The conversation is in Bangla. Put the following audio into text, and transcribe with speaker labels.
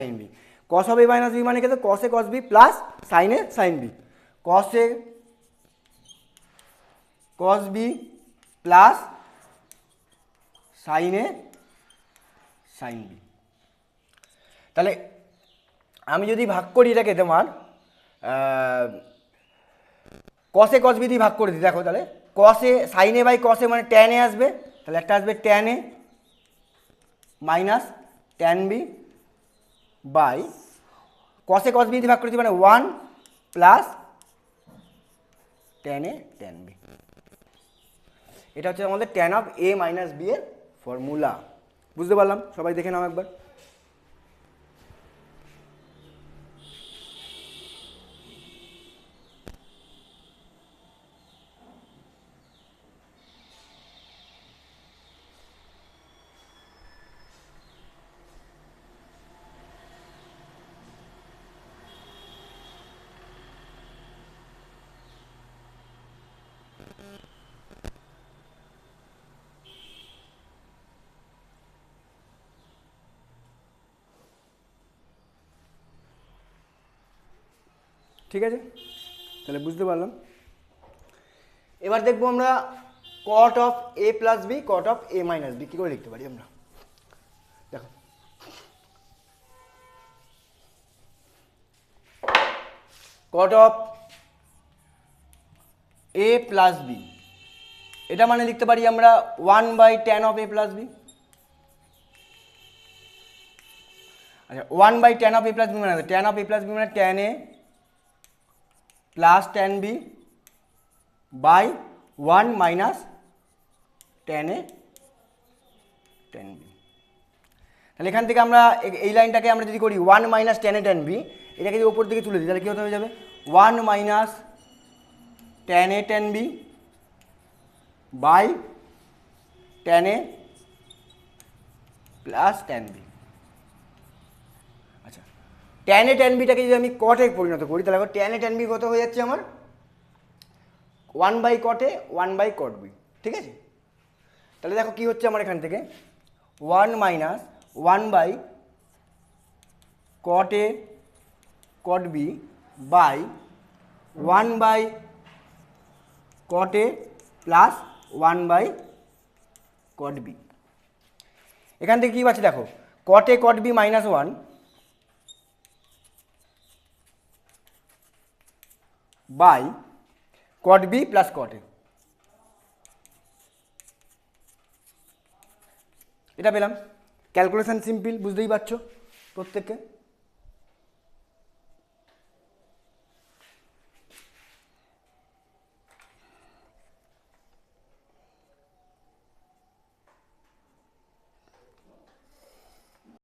Speaker 1: Sign B. Cos of A minus B মানে কি, cos A cos B plus sine A sine B, cos A cos B plus sine A sine B. তাহলে আমি যদি ভাগ করি এটাকে তোমার কসে কস বি দিয়ে ভাগ করে দিই, দেখো তাহলে কসে সাইন এ বাই কসে মানে ট্যান এ আসবে, তাহলে একটা আসবে tan A minus tan B by cos A cos B দিয়ে ভাগ করেছি মানে 1 plus tan A tan B. এটা হচ্ছে আমাদের tan of A minus B এর ফর্মুলা। বুঝতে পারলাম? সবাই দেখে নাও একবার। ঠিক আছে, তাহলে বুঝতে পারলাম। এবার দেখবো আমরা cot of A plus B, cot of A minus B কী করে লিখতে পারি আমরা। দেখো cot of A plus B, এটা মানে লিখতে পারি আমরা 1 by tan of A plus B. আচ্ছা 1 by tan of A plus B মানে tan of A plus B মানে tan A plus tan B by 1 minus tan A tan B. তাহলে এখান থেকে আমরা এই লাইনটাকে আমরা যদি করি 1 minus tan A tan B, এটাকে যদি ওপর দিকে তুলে দিই তাহলে কী হতে হয়ে যাবে 1 minus tan A tan B by tan A plus tan B. আচ্ছা ট্যান এ ট্যান বিটাকে যদি আমি কটে পরিণত করি তাহলে ট্যান এ ট্যান বি কত হয়ে যাচ্ছে আমার 1 বাই কটে 1 বাই কট বি। ঠিক আছে, তাহলে দেখো কি হচ্ছে আমার এখান থেকে 1 minus 1 by cot A cot B by 1 by cot A plus 1 by cot B. এখান থেকে কী পাচ্ছি দেখো cot A cot B minus 1 by cot B plus cot A, এটা পেলাম। ক্যালকুলেশন সিম্পল, বুঝতেই পারছো প্রত্যেককে।